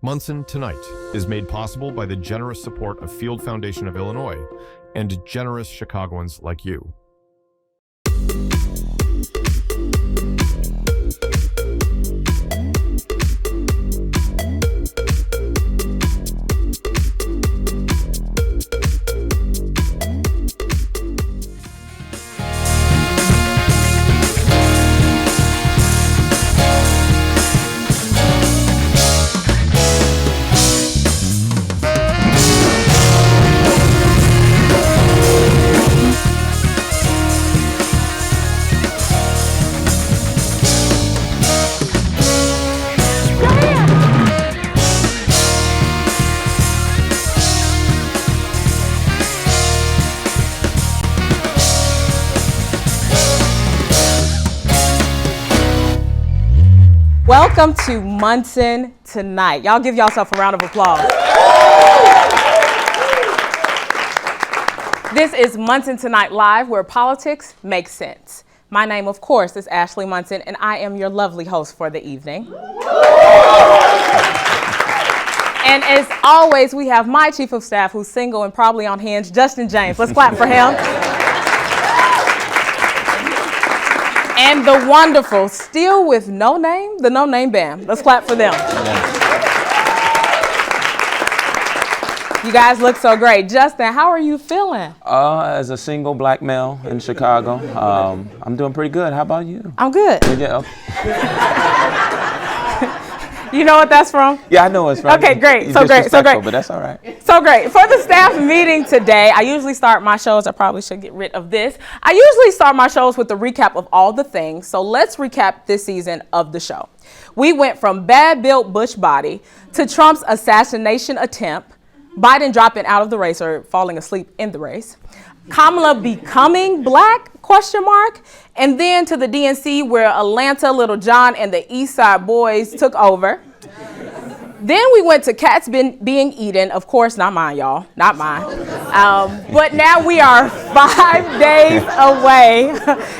Munson Tonight is made possible by the generous support of Field Foundation of Illinois and generous Chicagoans like you. Welcome to Munson Tonight. Y'all give yourself a round of applause. This is Munson Tonight Live, where politics makes sense. My name, of course, is Ashley Munson, and I am your lovely host for the evening. And as always, we have my chief of staff, who's single and probably on Hinge, Justin James. Let's clap for him. And the wonderful, still with no name, the No Name Band. Let's clap for them. You guys look so great. Justin, how are you feeling? As a single black male in Chicago, I'm doing pretty good. How about you? I'm good. Yeah, You know what that's from? yeah, I know it's from. Okay, great. You're So great. disrespectful, but that's all right. So great. For the staff meeting today, I usually start my shows, I probably should get rid of this. I usually start my shows with a recap of all the things. So let's recap this season of the show. We went from bad-built Bush body to Trump's assassination attempt, Biden dropping out of the race or falling asleep in the race, Kamala becoming black, ? And then to the DNC where Atlanta, Little John, and the East Side Boys took over. Then we went to cats being eaten. Of course, not mine, y'all, not mine. But now we are 5 days away.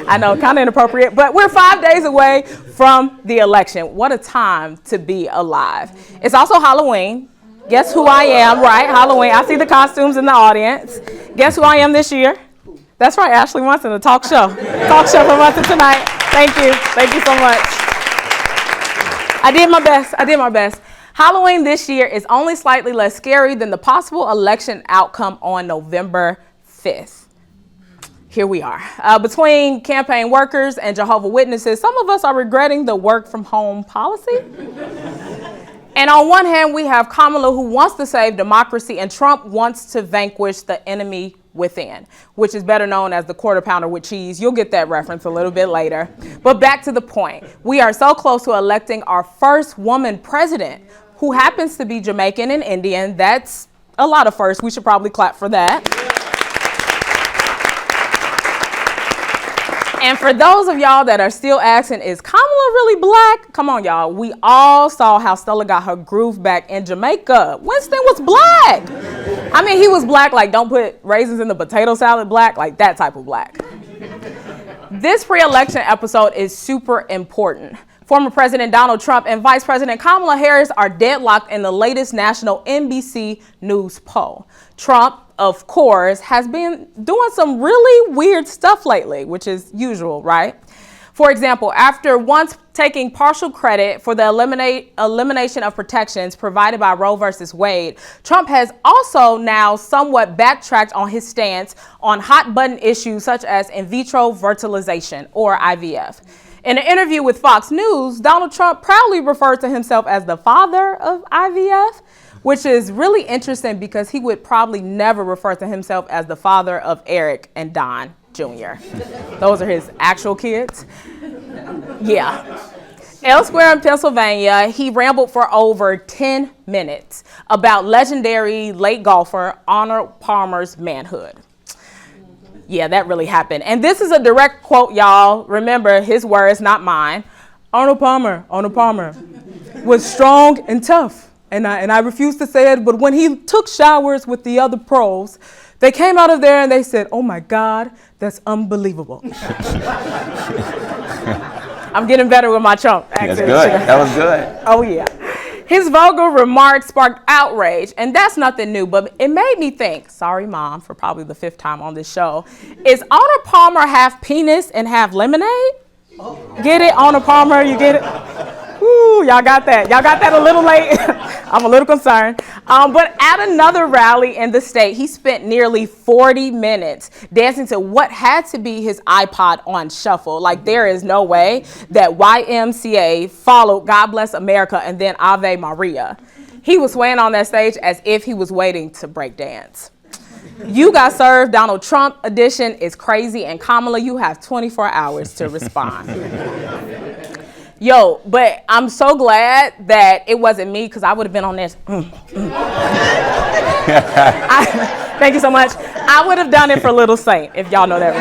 I know, kind of inappropriate, but we're 5 days away from the election. What a time to be alive. It's also Halloween. Guess who I am, right? Halloween. I see the costumes in the audience. Guess who I am this year? That's right, Ashley Munson, the talk show. Talk show for Munson Tonight. Thank you. Thank you so much. I did my best. Halloween this year is only slightly less scary than the possible election outcome on November 5th. Here we are. Between campaign workers and Jehovah's Witnesses, some of us are regretting the work from home policy. And on one hand, we have Kamala, who wants to save democracy, and Trump wants to vanquish the enemy within, which is better known as the quarter pounder with cheese. You'll get that reference a little bit later. But back to the point. We are so close to electing our first woman president, who happens to be Jamaican and Indian. That's a lot of firsts. We should probably clap for that. And for those of y'all that are still asking, is Kamala really black? Come on, y'all. We all saw how Stella got her groove back in Jamaica. Winston was black. I mean, he was black, like don't put raisins in the potato salad black, like that type of black. This pre-election episode is super important. Former President Donald Trump and Vice President Kamala Harris are deadlocked in the latest national NBC News poll. Trump, of course, has been doing some really weird stuff lately, which is usual, right? For example, after once taking partial credit for the elimination of protections provided by Roe versus Wade, Trump has also now somewhat backtracked on his stance on hot button issues such as in vitro fertilization, or IVF. In an interview with Fox News, Donald Trump proudly referred to himself as the father of IVF, which is really interesting because he would probably never refer to himself as the father of Eric and Don Jr. Those are his actual kids. Yeah. Elsewhere in Pennsylvania, he rambled for over 10 minutes about legendary late golfer Arnold Palmer's manhood. Yeah, that really happened. And this is a direct quote, y'all. Remember, his words, not mine. Arnold Palmer was strong and tough. And I refuse to say it, but when he took showers with the other pros, they came out of there and they said, "Oh my God, that's unbelievable." I'm getting better with my Trump accent. That's good. That was good. Oh yeah. His vulgar remarks sparked outrage, and that's nothing new, but it made me think, sorry, Mom, for probably the 5th time on this show, is Arnold Palmer half penis and half lemonade? Get it, Arnold Palmer, you get it? Woo, y'all got that. Y'all got that a little late. I'm a little concerned. But at another rally in the state, he spent nearly 40 minutes dancing to what had to be his iPod on shuffle. Like, there is no way that YMCA followed God Bless America and then Ave Maria. He was swaying on that stage as if he was waiting to break dance. You got served. Donald Trump edition is crazy, and Kamala, you have 24 hours to respond. Yo, but I'm so glad that it wasn't me, because I would have been on this. Thank you so much. I would have done it for Little Saint, if y'all know that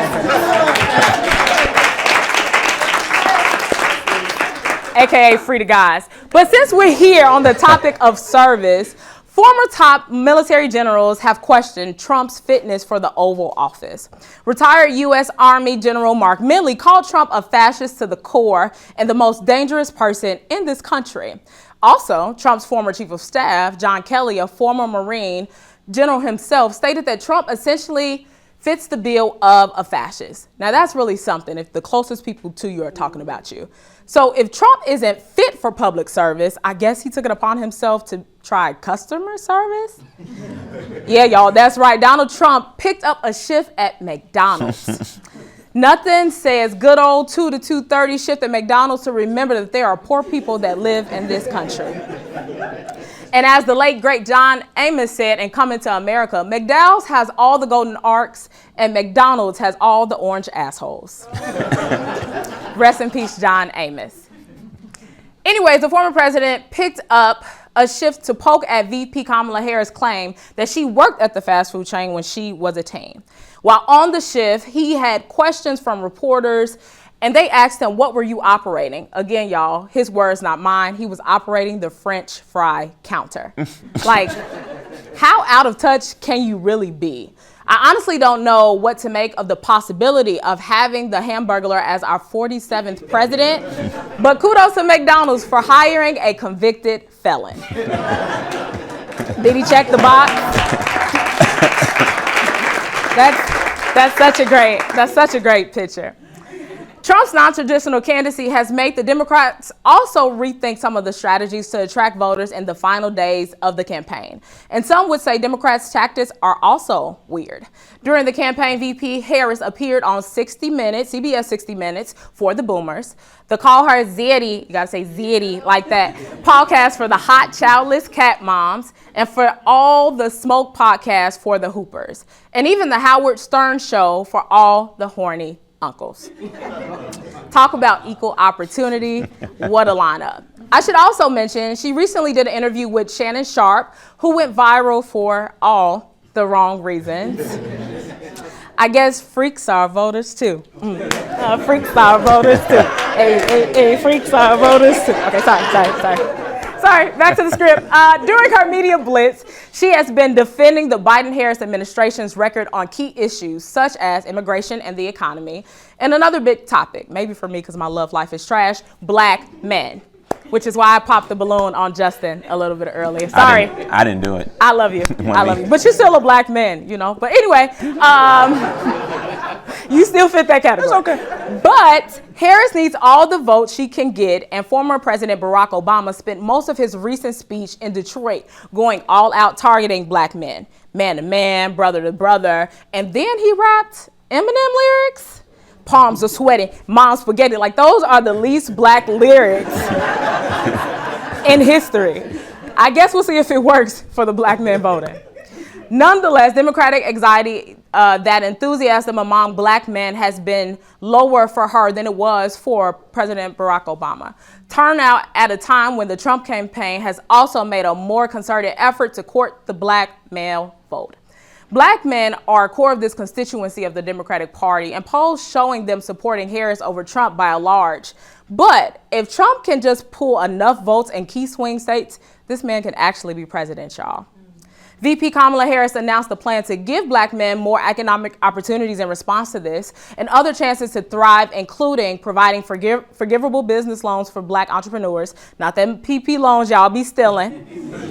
reference. AKA Free to Guys. But since we're here on the topic of service, former top military generals have questioned Trump's fitness for the Oval Office. Retired U.S. Army General Mark Milley called Trump a fascist to the core and the most dangerous person in this country. Also, Trump's former chief of staff, John Kelly, a former Marine general himself, stated that Trump essentially fits the bill of a fascist. Now, that's really something if the closest people to you are talking about you. So if Trump isn't fit for public service, I guess he took it upon himself to try customer service? Yeah, y'all, that's right. Donald Trump picked up a shift at McDonald's. Nothing says good old 2 to 2:30 shift at McDonald's to remember that there are poor people that live in this country. And as the late, great John Amos said in Coming to America, McDowell's has all the golden arcs and McDonald's has all the orange assholes. Rest in peace, John Amos. Anyways, the former president picked up a shift to poke at VP Kamala Harris' claim that she worked at the fast food chain when she was a teen. While on the shift, he had questions from reporters, and they asked him, what were you operating? Again, y'all, his words, not mine. He was operating the French fry counter. Like, how out of touch can you really be? I honestly don't know what to make of the possibility of having the Hamburglar as our 47th president, but kudos to McDonald's for hiring a convicted felon. Did he check the box? That's such a great picture. Trump's non-traditional candidacy has made the Democrats also rethink some of the strategies to attract voters in the final days of the campaign. And some would say Democrats' tactics are also weird. During the campaign, VP Harris appeared on 60 Minutes, CBS 60 Minutes, for the Boomers. The Call Her Zitty, you gotta say Zitty like that, podcast for the hot childless cat moms, and for all the smoke podcasts for the Hoopers. And even the Howard Stern show for all the horny uncles. Talk about equal opportunity. What a lineup. I should also mention she recently did an interview with Shannon Sharp, who went viral for all the wrong reasons. I guess freaks are voters too. Freaks are voters too. Hey, freaks are voters too. Okay, sorry, back to the script. During her media blitz, she has been defending the Biden-Harris administration's record on key issues such as immigration and the economy. And another big topic, maybe for me because my love life is trash, black men, which is why I popped the balloon on Justin a little bit earlier. Sorry. I didn't do it. I love you. I love you. But you're still a black man, you know. But anyway, you still fit that category. It's okay. But Harris needs all the votes she can get, and former President Barack Obama spent most of his recent speech in Detroit going all out targeting black men, man to man, brother to brother, and then he rapped Eminem lyrics. Palms are sweating, mom's spaghetti. Like, those are the least black lyrics in history. I guess we'll see if it works for the black men voting. Nonetheless, Democratic anxiety, that enthusiasm among black men has been lower for her than it was for President Barack Obama. Turnout at a time when the Trump campaign has also made a more concerted effort to court the black male vote. Black men are core of this constituency of the Democratic Party, and polls showing them supporting Harris over Trump by a large. But if Trump can just pull enough votes in key swing states, this man can actually be president, y'all. VP Kamala Harris announced the plan to give Black men more economic opportunities in response to this and other chances to thrive, including providing forgivable business loans for Black entrepreneurs. Not them PP loans y'all be stealing,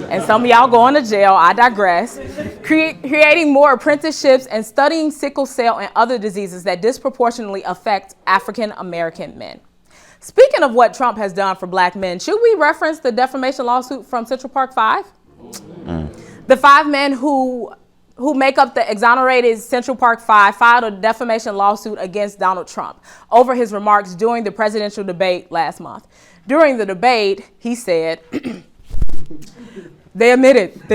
and some of y'all going to jail, I digress. Creating more apprenticeships and studying sickle cell and other diseases that disproportionately affect African American men. Speaking of what Trump has done for Black men, should we reference the defamation lawsuit from Central Park 5? The 5 men who make up the exonerated Central Park 5 filed a defamation lawsuit against Donald Trump over his remarks during the presidential debate last month. During the debate, he said, they admitted,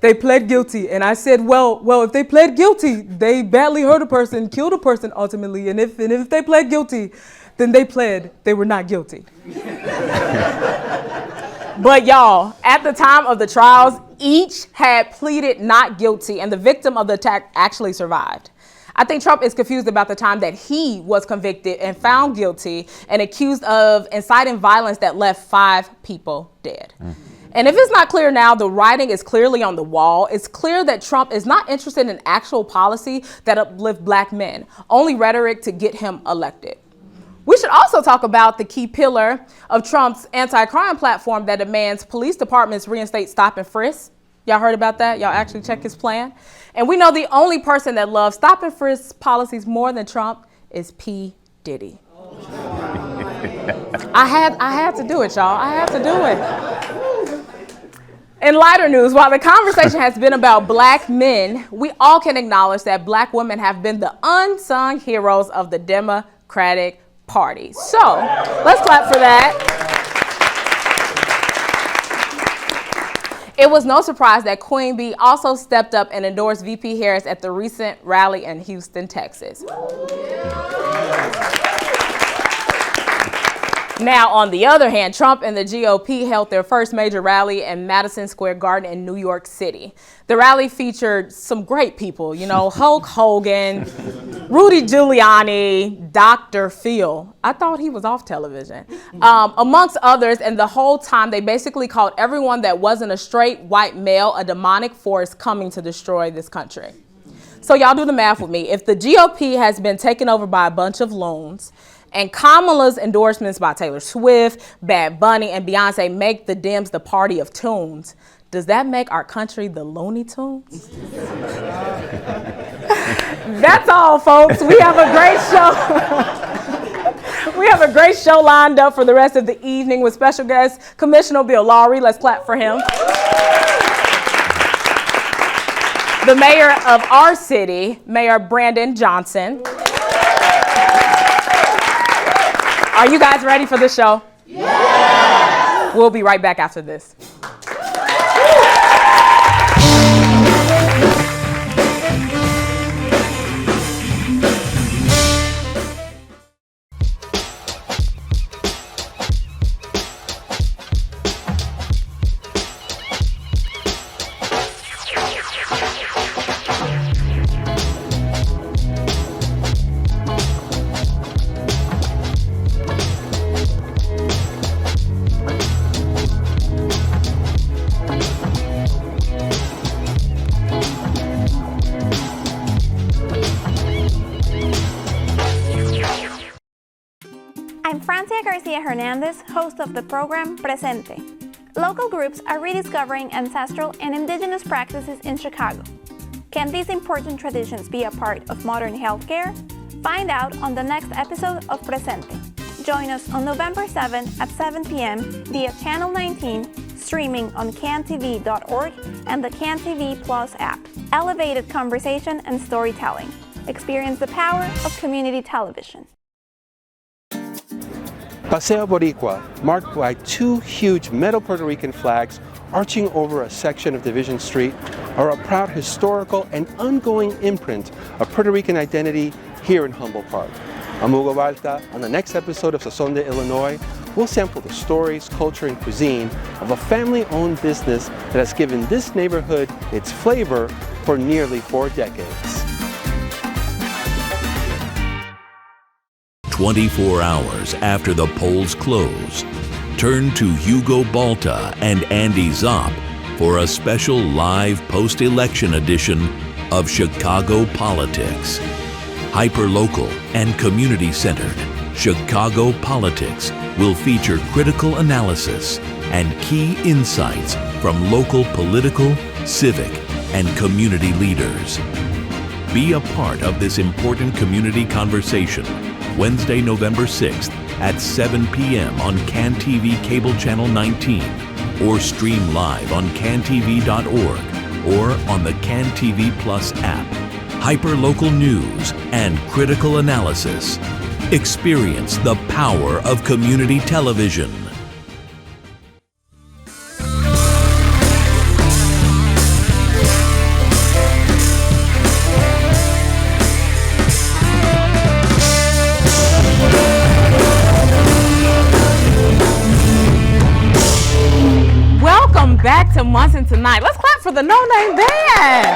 they pled guilty. And I said, well, if they pled guilty, they badly hurt a person, killed a person ultimately. And if they pled guilty, then they were not guilty. But y'all, at the time of the trials, each had pleaded not guilty, and the victim of the attack actually survived. I think Trump is confused about the time that he was convicted and found guilty and accused of inciting violence that left 5 people dead. And if it's not clear now, the writing is clearly on the wall. It's clear that Trump is not interested in actual policy that uplift Black men, only rhetoric to get him elected. We should also talk about the key pillar of Trump's anti-crime platform that demands police departments reinstate stop and frisk. Y'all heard about that? Y'all actually check his plan? And we know the only person that loves stop and frisk policies more than Trump is P. Diddy. I had to do it, y'all. I had to do it. In lighter news, while the conversation has been about Black men, we all can acknowledge that Black women have been the unsung heroes of the Democratic Party. So let's clap for that. It was no surprise that Queen Bee also stepped up and endorsed VP Harris at the recent rally in Houston, Texas. Now, on the other hand, Trump and the GOP held their first major rally in Madison Square Garden in New York City. The rally featured some great people, Hulk Hogan, Rudy Giuliani, Dr. Phil. I thought he was off television, amongst others. And the whole time they basically called everyone that wasn't a straight white male a demonic force coming to destroy this country. So y'all do the math with me. If the GOP has been taken over by a bunch of loons, and Kamala's endorsements by Taylor Swift, Bad Bunny, and Beyonce make the Dems the party of tunes, does that make our country the Looney Tunes? That's all, folks. We have a great show. We have a great show lined up for the rest of the evening with special guest Commissioner Bill Lowry. Let's clap for him. The mayor of our city, Mayor Brandon Johnson. Are you guys ready for the show? Yeah! We'll be right back after this. Hernandez, host of the program Presente. Local groups are rediscovering ancestral and indigenous practices in Chicago. Can these important traditions be a part of modern healthcare? Find out on the next episode of Presente. Join us on November 7 at 7 p.m. via Channel 19, streaming on cantv.org and the CanTV Plus app. Elevated conversation and storytelling. Experience the power of community television. Paseo Boricua, marked by 2 huge metal Puerto Rican flags arching over a section of Division Street, are a proud historical and ongoing imprint of Puerto Rican identity here in Humboldt Park. I'm Hugo Balta. On the next episode of Sazón de Illinois, we'll sample the stories, culture, and cuisine of a family-owned business that has given this neighborhood its flavor for nearly 4 decades. 24 hours after the polls close, turn to Hugo Balta and Andy Zopp for a special live post-election edition of Chicago Politics. Hyperlocal and community-centered, Chicago Politics will feature critical analysis and key insights from local political, civic, and community leaders. Be a part of this important community conversation Wednesday, November 6th at 7 p.m. on CAN TV Cable Channel 19 or stream live on cantv.org or on the CAN TV Plus app. Hyperlocal news and critical analysis. Experience the power of community television. Welcome back to Munson Tonight. Let's clap for the No Name Band.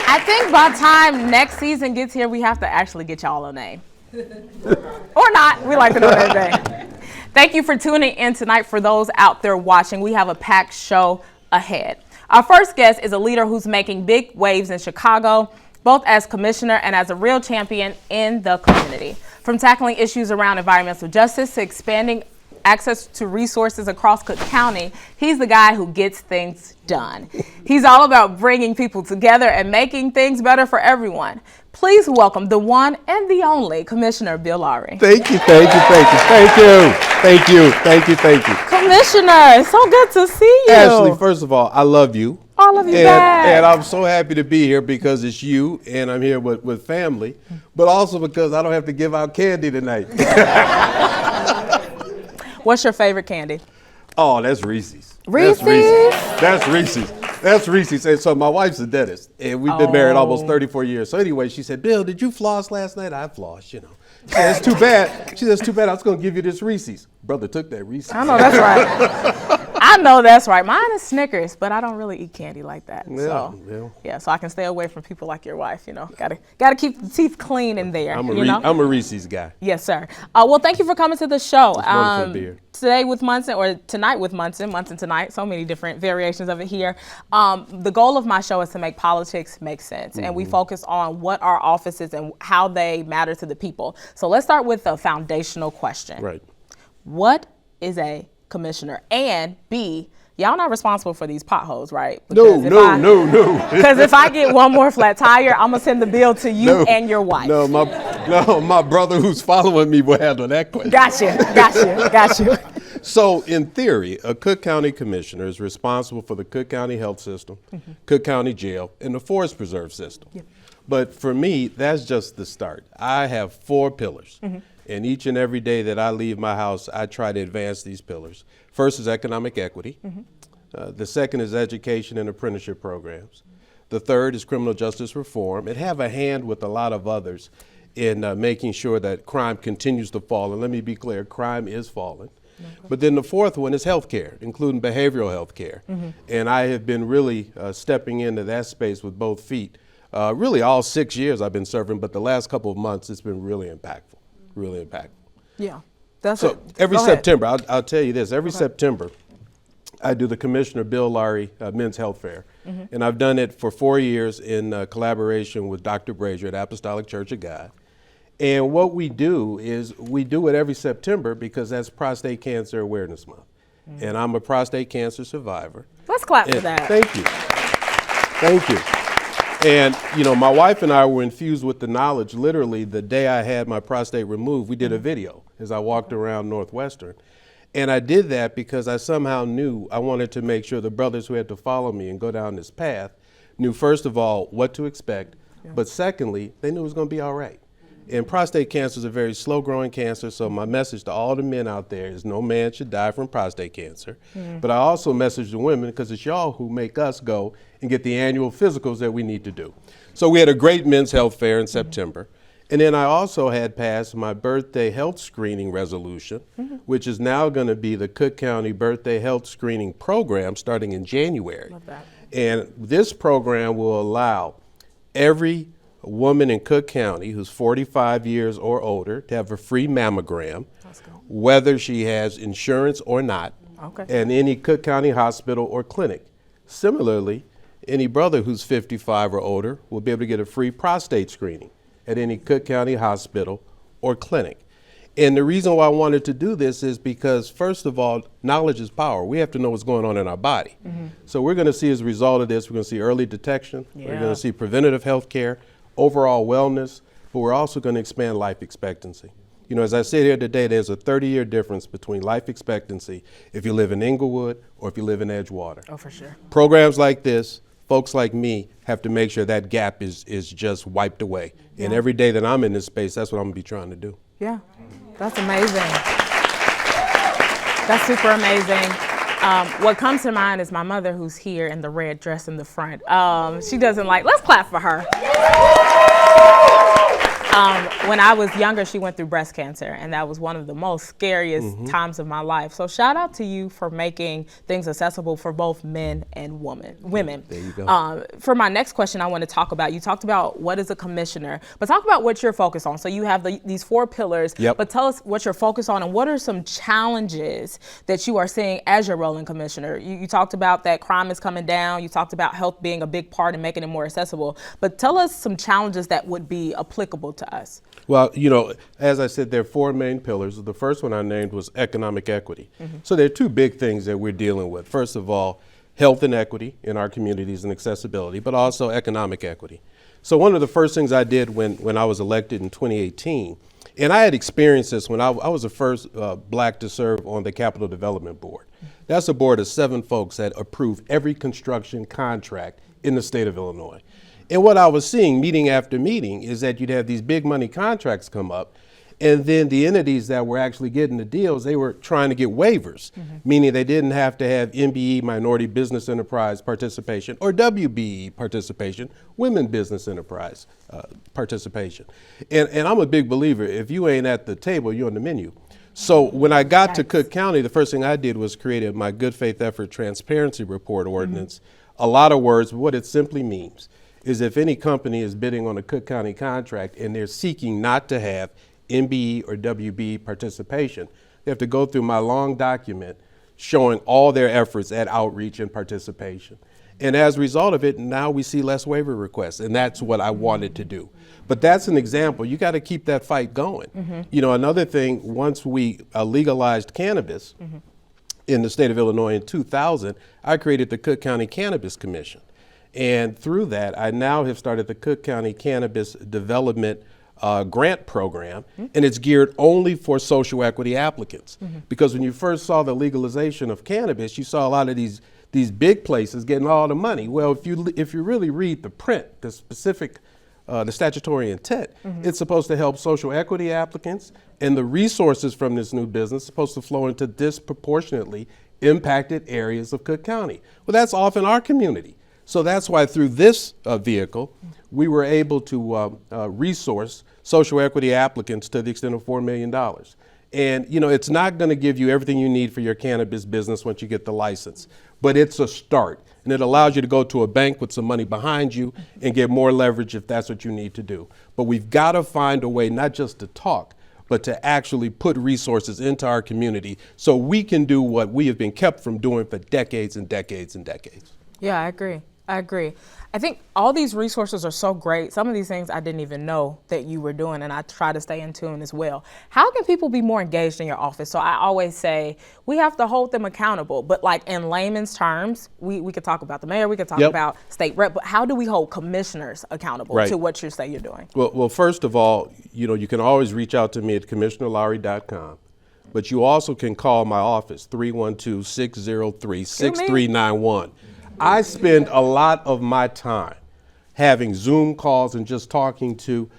I think by the time next season gets here, we have to actually get y'all a name. Or not. We like the No Name Band. Thank you for tuning in tonight. For those out there watching, we have a packed show ahead. Our first guest is a leader who's making big waves in Chicago, both as commissioner and as a real champion in the community. From tackling issues around environmental justice to expanding access to resources across Cook County, he's the guy who gets things done. He's all about bringing people together and making things better for everyone. Please welcome the one and the only Commissioner Bill Lowry. Thank you, thank you, thank you, thank you, thank you, thank you, thank you. Commissioner, it's so good to see you. Ashley, first of all, I love you. I love you back. And I'm so happy to be here because it's you and I'm here with family, but also because I don't have to give out candy tonight. What's your favorite candy? Oh, that's Reese's. Reese's? That's Reese's. That's Reese's. And so my wife's a dentist, and we've been married almost 34 years. So anyway, she said, Bill, did you floss last night? I flossed, you know. She said, it's too bad. She said, it's too bad. I was going to give you this Reese's. Brother took that Reese's. I know that's right. I know that's right. Mine is Snickers, but I don't really eat candy like that. So I can stay away from people like your wife, you know. Gotta keep the teeth clean in there. I'm a Reese's guy. Yes, sir. Well, thank you for coming to the show. It's wonderful to be here. Today with Munson, or tonight with Munson Tonight, so many different variations of it here. The goal of my show is to make politics make sense, and we focus on what our offices and how they matter to the people. So let's start with a foundational question. Right. What is a commissioner? And B, y'all not responsible for these potholes, right? No. Because if I get one more flat tire, I'm gonna send the bill to you and your wife. No, my brother who's following me will handle that question. Got you. So in theory, a Cook County commissioner is responsible for the Cook County health system, Cook County jail, and the forest preserve system. Yep. But for me, that's just the start. I have 4 pillars. And each and every day that I leave my house, I try to advance these pillars. First is economic equity. The second is education and apprenticeship programs. The third is criminal justice reform, and have a hand with a lot of others in making sure that crime continues to fall. And let me be clear, crime is falling. But then the fourth one is healthcare, including behavioral healthcare. And I have been really stepping into that space with both feet. Really all 6 years I've been serving, but the last couple of months it's been really impactful. Really impactful. Yeah, that's so it. Every September, I'll tell you this, every September I do the Commissioner Bill Lowry Men's Health Fair. And I've done it for 4 years in collaboration with Dr. Brazier at Apostolic Church of God. And what we do is we do it every September because that's Prostate Cancer Awareness Month. And I'm a prostate cancer survivor. Let's clap for that. Thank you. Thank you. And, you know, my wife and I were infused with the knowledge, literally the day I had my prostate removed, we did a video as I walked around Northwestern. And I did that because I somehow knew I wanted to make sure the brothers who had to follow me and go down this path knew, first of all, what to expect, but secondly, they knew it was going to be all right. And prostate cancer is a very slow-growing cancer, so my message to all the men out there is no man should die from prostate cancer. But I also message the women because it's y'all who make us go and get the annual physicals that we need to do. So we had a great men's health fair in September. And then I also had passed my birthday health screening resolution, which is now going to be the Cook County Birthday Health Screening Program starting in January. Love that. And this program will allow every woman in Cook County who's 45 years or older to have a free mammogram, whether she has insurance or not. Okay. and any Cook County hospital or clinic. Similarly, any brother who's 55 or older will be able to get a free prostate screening at any Cook County hospital or clinic. And the reason why I wanted to do this is because, first of all, knowledge is power. We have to know what's going on in our body. So we're going to see, as a result of this, we're going to see early detection, we're going to see preventative health care, overall wellness, but we're also going to expand life expectancy. You know, as I said here today, there's a 30-year difference between life expectancy if you live in Inglewood or if you live in Edgewater. Oh, for sure. Programs like this, folks like me have to make sure that gap is just wiped away. And every day that I'm in this space, that's what I'm going to be trying to do. Yeah, that's amazing. That's super amazing. What comes to mind is my mother, who's here in the red dress in the front. She doesn't like, let's clap for her. When I was younger, she went through breast cancer, and that was one of the most scariest times of my life. So shout out to you for making things accessible for both men and women. There you go. For my next question, I want to talk about, you talked about what is a commissioner, but talk about what you're focused on. So you have these 4 pillars, but tell us what you're focused on and what are some challenges that you are seeing as your role in commissioner. You talked about that crime is coming down. You talked about health being a big part and making it more accessible, but tell us some challenges that would be applicable to us. Well, you know, as I said, there are 4 main pillars. The first one I named was economic equity. So there are 2 big things that we're dealing with. First of all, health inequity in our communities and accessibility, but also economic equity. So one of the first things I did when I was elected in 2018, and I had experienced this when I was the first black to serve on the Capital Development Board. That's a board of 7 folks that approve every construction contract in the state of Illinois. And what I was seeing meeting after meeting is that you'd have these big money contracts come up, and then the entities that were actually getting the deals, they were trying to get waivers, meaning they didn't have to have MBE, minority business enterprise participation, or WBE participation, women business enterprise participation. And I'm a big believer, if you ain't at the table, you're on the menu. So when I got to Cook County, the first thing I did was create my Good Faith Effort Transparency Report ordinance. A lot of words, but what it simply means is if any company is bidding on a Cook County contract and they're seeking not to have MBE or WBE participation, they have to go through my long document showing all their efforts at outreach and participation. And as a result of it, now we see less waiver requests, and that's what I wanted to do. But that's an example. You got to keep that fight going. You know, another thing, once we legalized cannabis in the state of Illinois in 2000, I created the Cook County Cannabis Commission. And through that, I now have started the Cook County Cannabis Development Grant Program, and it's geared only for social equity applicants. Because when you first saw the legalization of cannabis, you saw a lot of these big places getting all the money. Well, if you really read the print, the specific, the statutory intent, it's supposed to help social equity applicants, and the resources from this new business are supposed to flow into disproportionately impacted areas of Cook County. Well, that's often our community. So that's why through this vehicle, we were able to resource social equity applicants to the extent of $4 million. And you know, it's not going to give you everything you need for your cannabis business once you get the license, but it's a start. And it allows you to go to a bank with some money behind you and get more leverage if that's what you need to do. But we've got to find a way not just to talk, but to actually put resources into our community so we can do what we have been kept from doing for decades and decades and decades. Yeah, I agree. I think all these resources are so great. Some of these things I didn't even know that you were doing, and I try to stay in tune as well. How can people be more engaged in your office? So I always say we have to hold them accountable, but like in layman's terms, we could talk about the mayor, we could talk about state rep, but how do we hold commissioners accountable to what you say you're doing? Well, first of all, you know, you can always reach out to me at commissionerlowry.com. But you also can call my office, 312-603-6391. I spend a lot of my time having Zoom calls and just talking to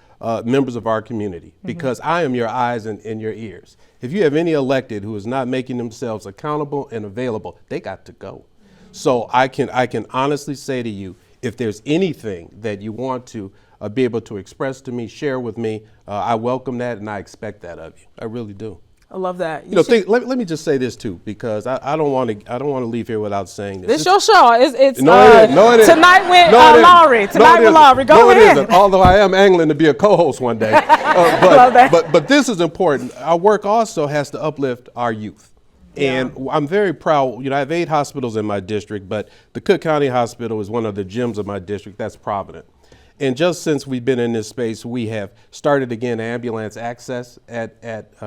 members of our community because I am your eyes and your ears. If you have any elected who is not making themselves accountable and available, they got to go. So I can honestly say to you, if there's anything that you want to be able to express to me, share with me, I welcome that and I expect that of you. I really do. I love that. Let me just say this too, because I don't want to leave here without saying this. This your show. It's no, it isn't. Tonight with Lowry. Tonight with Lowry. Go ahead. It isn't. Although I am angling to be a co-host one day. Love that. But this is important. Our work also has to uplift our youth. And I'm very proud. You know, I have 8 hospitals in my district, but the Cook County Hospital is one of the gems of my district. That's Provident. And just since we've been in this space, we have started again ambulance access at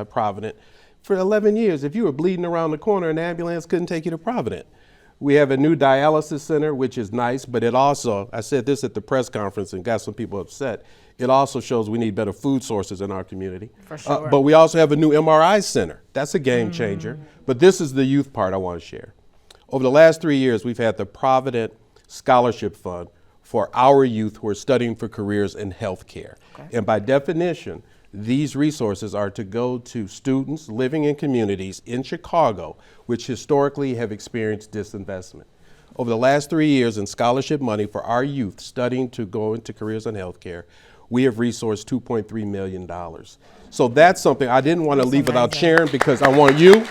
Provident. For 11 years, if you were bleeding around the corner, an ambulance couldn't take you to Provident. We have a new dialysis center, which is nice, but it also, I said this at the press conference and got some people upset, it also shows we need better food sources in our community. For sure. But we also have a new MRI center. That's a game changer. But this is the youth part I want to share. Over the last 3 years, we've had the Provident Scholarship Fund for our youth who are studying for careers in healthcare. Okay. And by definition, these resources are to go to students living in communities in Chicago, which historically have experienced disinvestment. Over the last 3 years in scholarship money for our youth studying to go into careers in healthcare, we have resourced $2.3 million. So that's something I didn't want to leave without sharing, because I want you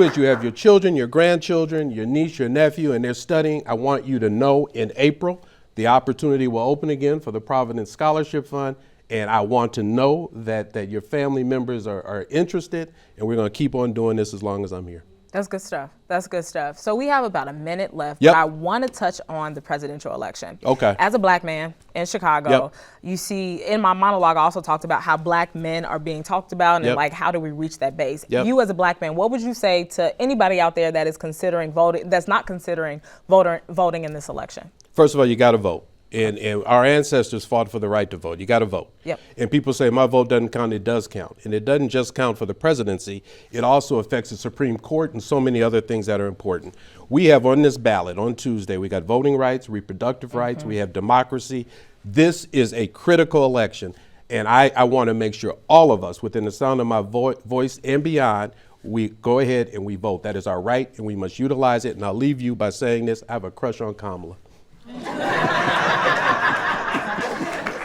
as you have your children, your grandchildren, your niece, your nephew, and they're studying, I want you to know in April, the opportunity will open again for the Providence Scholarship Fund, and I want to know that your family members are interested, and we're going to keep on doing this as long as I'm here. That's good stuff. That's good stuff. So we have about a minute left, Yep. but I want to touch on the presidential election. Okay. As a black man in Chicago, Yep. you see in my monologue, I also talked about how black men are being talked about and Yep. like, how do we reach that base? Yep. You as a black man, what would you say to anybody out there that is considering voting, that's not considering voting in this election? First of all, you got to vote. And our ancestors fought for the right to vote. You got to vote. Yep. And people say, my vote doesn't count. It does count. And it doesn't just count for the presidency. It also affects the Supreme Court and so many other things that are important. We have on this ballot on Tuesday, we got voting rights, reproductive rights, we have democracy. This is a critical election. And I want to make sure all of us, within the sound of my voice and beyond, we go ahead and we vote. That is our right, and we must utilize it. And I'll leave you by saying this. I have a crush on Kamala.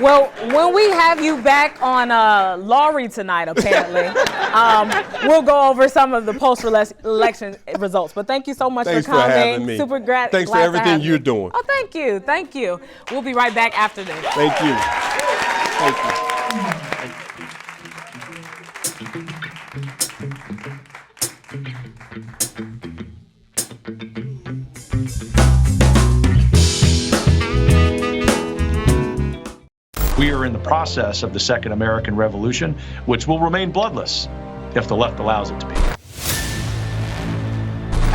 Well, when we have you back on Lowry tonight, apparently, we'll go over some of the post-election results. But thank you so much Thanks for coming. for having me. Super glad. Thanks for glad to everything have you're you. doing. Oh, thank you. Thank you. We'll be right back after this. Thank you. Thank you. We are in the process of the Second American Revolution, which will remain bloodless if the left allows it to be.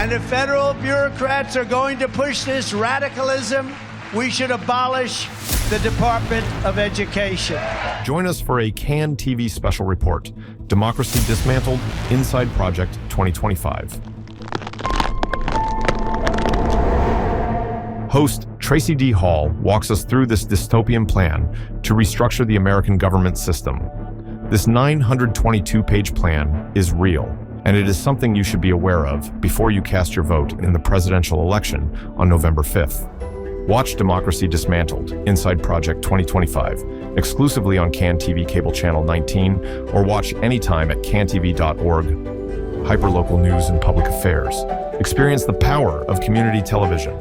And if federal bureaucrats are going to push this radicalism, we should abolish the Department of Education. Join us for a CAN TV special report, Democracy Dismantled, Inside Project 2025. Host Tracy D. Hall walks us through this dystopian plan to restructure the American government system. This 922-page plan is real, and it is something you should be aware of before you cast your vote in the presidential election on November 5th. Watch Democracy Dismantled, Inside Project 2025, exclusively on CAN TV Cable Channel 19, or watch anytime at cantv.org. Hyperlocal news and public affairs. Experience the power of community television.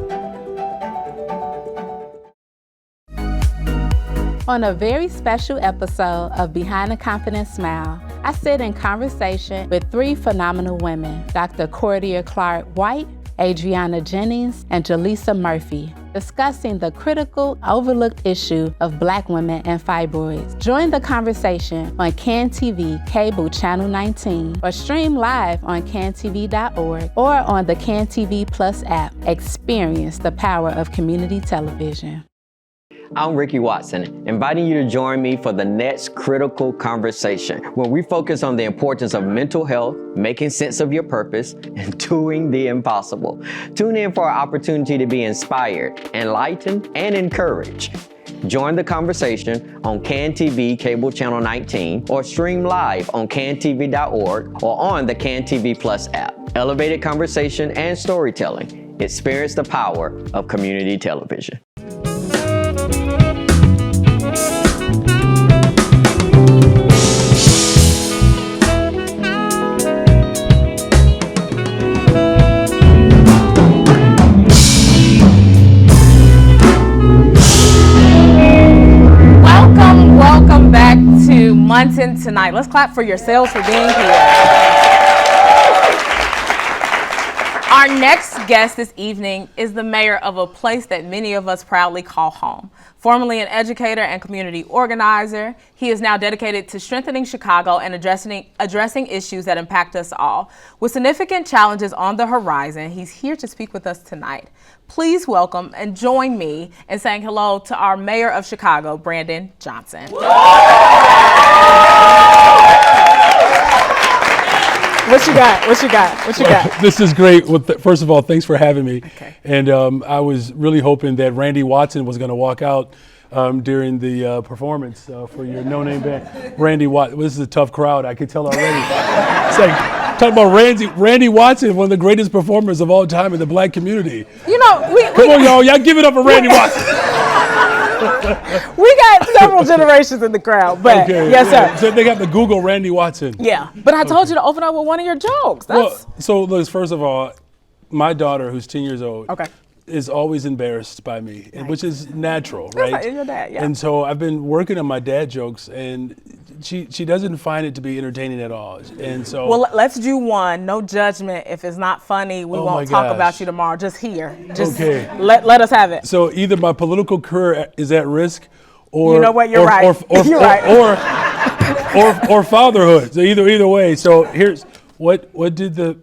On a very special episode of Behind the Confident Smile, I sit in conversation with 3 phenomenal women, Dr. Cordia Clark White, Adriana Jennings, and Jaleesa Murphy, discussing the critical, overlooked issue of Black women and fibroids. Join the conversation on CAN TV Cable Channel 19, or stream live on cantv.org or on the CAN TV Plus app. Experience the power of community television. I'm Ricky Watson, inviting you to join me for the next critical conversation, where we focus on the importance of mental health, making sense of your purpose, and doing the impossible. Tune in for our opportunity to be inspired, enlightened, and encouraged. Join the conversation on CAN TV Cable Channel 19, or stream live on cantv.org or on the CAN TV Plus app. Elevated conversation and storytelling. Experience the power of community television. Welcome back to Munson tonight. Let's clap for yourselves for being here. Our next guest this evening is the mayor of a place that many of us proudly call home. Formerly an educator and community organizer, he is now dedicated to strengthening Chicago and addressing issues that impact us all. With significant challenges on the horizon, he's here to speak with us tonight. Please welcome and join me in saying hello to our mayor of Chicago, Brandon Johnson. What you got? What you got? What you got? This is great. Well, first of all, thanks for having me. Okay. And I was really hoping that Randy Watson was going to walk out during the performance for your no-name band. Randy Watson. This is a tough crowd. I can tell already. It's like talking about Randy Watson, one of the greatest performers of all time in the black community. You know, Come on, y'all give it up for Randy Watson. We got several generations in the crowd, but Okay, yes, yeah. sir. So they got to Google Randy Watson. Yeah, but I told you to open up with one of your jokes. That's Well, so look, first of all, my daughter, who's 10 years old, okay. is always embarrassed by me, which is natural, That's right? like your dad, yeah. And so I've been working on my dad jokes, and she doesn't find it to be entertaining at all. And so, Well, let's do one. No judgment. If it's not funny, we Oh my won't talk gosh. about you tomorrow. Just here. Just Okay. let us have it. so either my political career is at risk, or You know what? You're right. You're right. or fatherhood. So either way. So here's what did the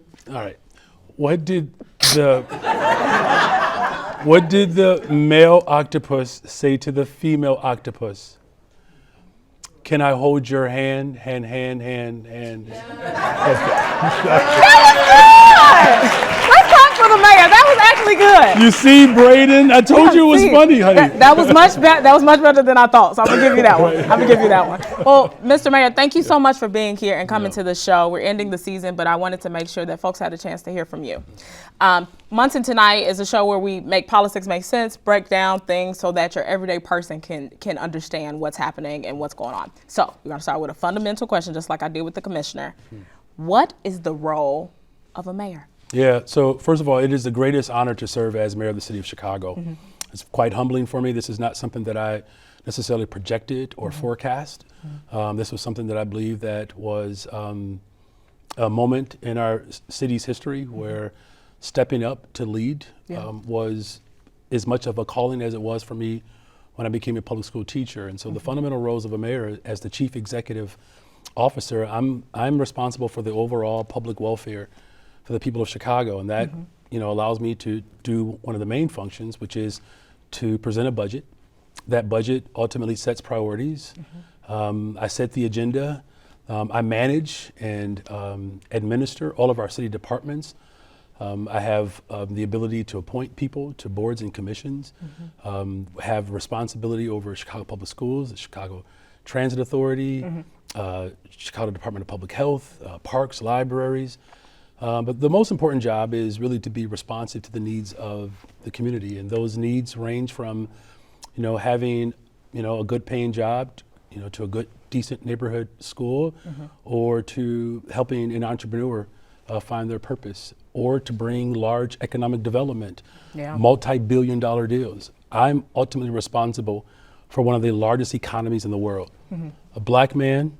male octopus say to the female octopus? Can I hold your hand? Let's clap for the mayor. That was actually good. You see, Braden? I told you it was See, funny, honey. That was much better. That was much better than I thought. So I'm gonna give you that one. Well, Mr. Mayor, thank you so much for being here and coming to the show. We're ending the season, but I wanted to make sure that folks had a chance to hear from you. Munson Tonight is a show where we make politics make sense, break down things so that your everyday person can understand what's happening and what's going on. So we're gonna start with a fundamental question, just like I did with the commissioner. What is the role of a mayor? Yeah, so first of all, it is the greatest honor to serve as mayor of the city of Chicago. It's quite humbling for me. This is not something that I necessarily projected or forecast. This was something that I believe that was a moment in our city's history where stepping up to lead was as much of a calling as it was for me when I became a public school teacher. And so the fundamental roles of a mayor as the chief executive officer, I'm responsible for the overall public welfare for the people of Chicago, and that allows me to do one of the main functions, which is to present a budget. That budget ultimately sets priorities. I set the agenda. I manage and administer all of our city departments. I have the ability to appoint people to boards and commissions, have responsibility over Chicago Public Schools, the Chicago Transit Authority, Chicago Department of Public Health, parks, libraries. But the most important job is really to be responsive to the needs of the community. And those needs range from, having, a good paying job, to a good, decent neighborhood school, or to helping an entrepreneur find their purpose, or to bring large economic development, multi-billion-dollar deals. I'm ultimately responsible for one of the largest economies in the world. A black man,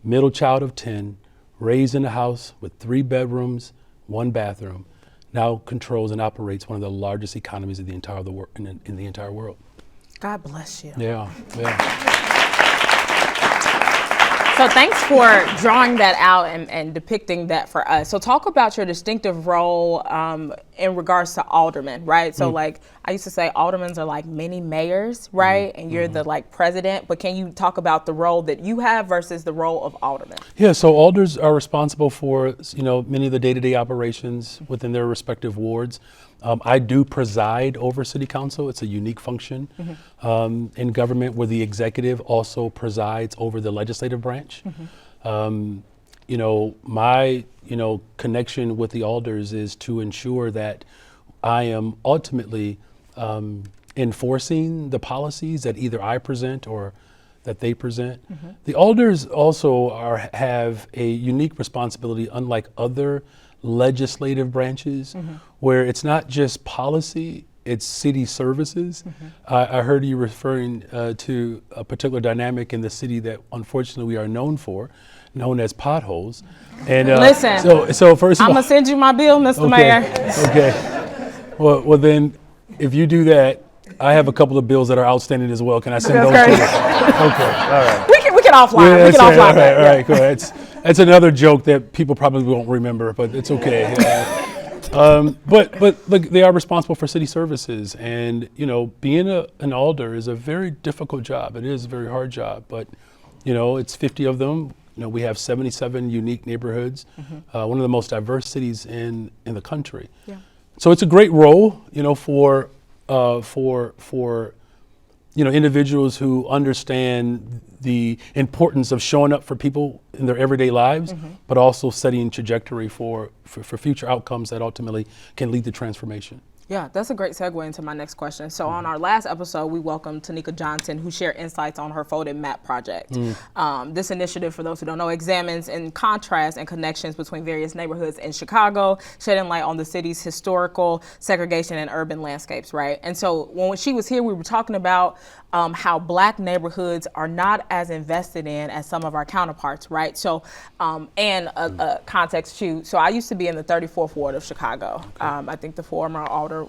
middle child of 10, raised in a house with 3 bedrooms, 1 bathroom, now controls and operates one of the largest economies of the entire in the entire world. God bless you. Yeah. So thanks for drawing that out and depicting that for us. So talk about your distinctive role in regards to aldermen, right? So like I used to say aldermen are like mini mayors, right? And you're the like president, but can you talk about the role that you have versus the role of aldermen? Yeah, so alders are responsible for, many of the day-to-day operations within their respective wards. I do preside over city council. It's a unique function in government where the executive also presides over the legislative branch. My connection with the alders is to ensure that I am ultimately enforcing the policies that either I present or that they present. The alders also have a unique responsibility, unlike other legislative branches, where it's not just policy, it's city services. I heard you referring to a particular dynamic in the city that unfortunately we are known for, known as potholes. And Listen, so first of all, I'm gonna send you my bill, Mr. Mayor. Okay. Well, then, if you do that, I have a couple of bills that are outstanding as well. Can I send those to you? Okay. All right. We can offline. Yeah, we can offline. All right, cool. That's another joke that people probably won't remember, but it's okay. But look, they are responsible for city services, and being an alder is a very difficult job. It is a very hard job, but it's 50 of them. We have 77 unique neighborhoods, one of the most diverse cities in the country. Yeah. So it's a great role, for individuals who understand the importance of showing up for people in their everyday lives, but also setting trajectory for future outcomes that ultimately can lead to transformation. Yeah, that's a great segue into my next question. So on our last episode, we welcomed Tanika Johnson, who shared insights on her Folded Map project. This initiative, for those who don't know, examines in contrast and connections between various neighborhoods in Chicago, shedding light on the city's historical segregation and urban landscapes, right? And so when she was here, we were talking about how Black neighborhoods are not as invested in as some of our counterparts, right? So, and a context too. So I used to be in the 34th Ward of Chicago. I think the former alderwoman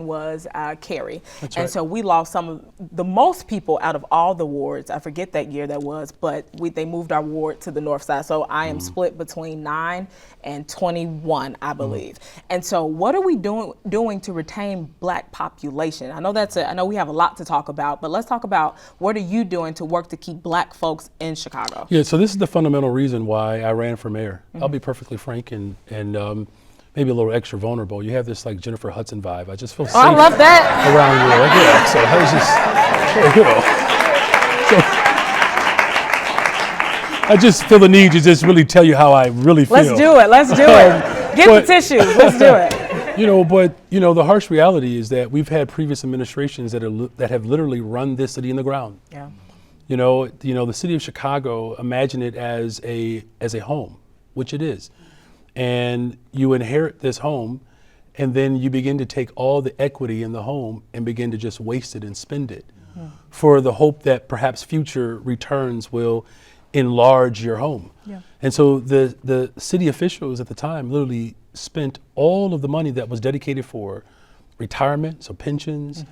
was Carrie. That's and right. so we lost some of the most people out of all the wards. I forget that year that was, but they moved our ward to the north side. So I am split between 9 and 21, I believe. And so what are we doing to retain Black population? I know we have a lot to talk about, but let's talk about what are you doing to work to keep Black folks in Chicago? Yeah, so this is the fundamental reason why I ran for mayor. I'll be perfectly frank and maybe a little extra vulnerable. You have this like Jennifer Hudson vibe. I just feel safe. I love that. Around you. Like, yeah, so I was just, I just feel the need to just really tell you how I really feel. Let's do it. Get the tissues. Let's do it. But the harsh reality is that we've had previous administrations that have literally run this city in the ground. Yeah. The city of Chicago, imagine it as a home, which it is. And you inherit this home, and then you begin to take all the equity in the home and begin to just waste it and spend it for the hope that perhaps future returns will enlarge your home. Yeah. And so the city officials at the time literally spent all of the money that was dedicated for retirement, so pensions,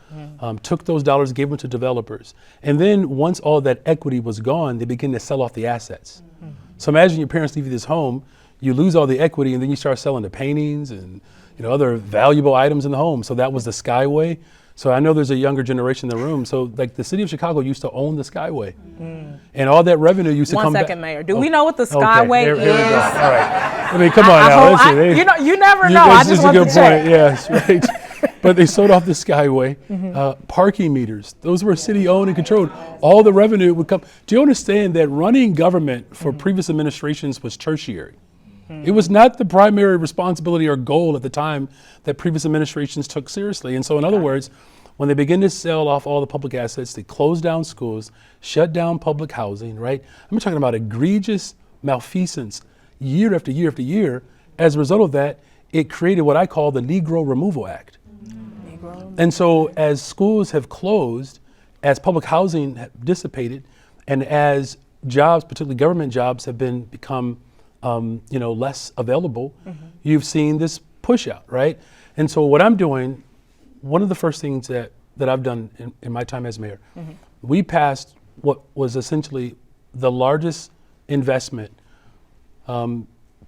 took those dollars, gave them to developers. And then once all that equity was gone, they began to sell off the assets. So imagine your parents leave you this home, you lose all the equity, and then you start selling the paintings and other valuable items in the home. So that was the Skyway. So I know there's a younger generation in the room. So like the city of Chicago used to own the Skyway. And all that revenue used to come back. 1 second, Mayor. Do we know what the Skyway is? Here we go. All right. I mean, come on now. You never know. I just want to check. Yes, right. But they sold off the Skyway. Parking meters, those were city owned and controlled. All the revenue would come. Do you understand that running government for previous administrations was tertiary? It was not the primary responsibility or goal at the time that previous administrations took seriously. And so in other words, when they begin to sell off all the public assets, they close down schools, shut down public housing, right? I'm talking about egregious malfeasance year after year after year. As a result of that, it created what I call the Negro Removal Act. And so as schools have closed, as public housing dissipated, and as jobs, particularly government jobs, have become less available, you've seen this push out, right? And so what I'm doing, one of the first things that I've done in my time as mayor, we passed what was essentially the largest investment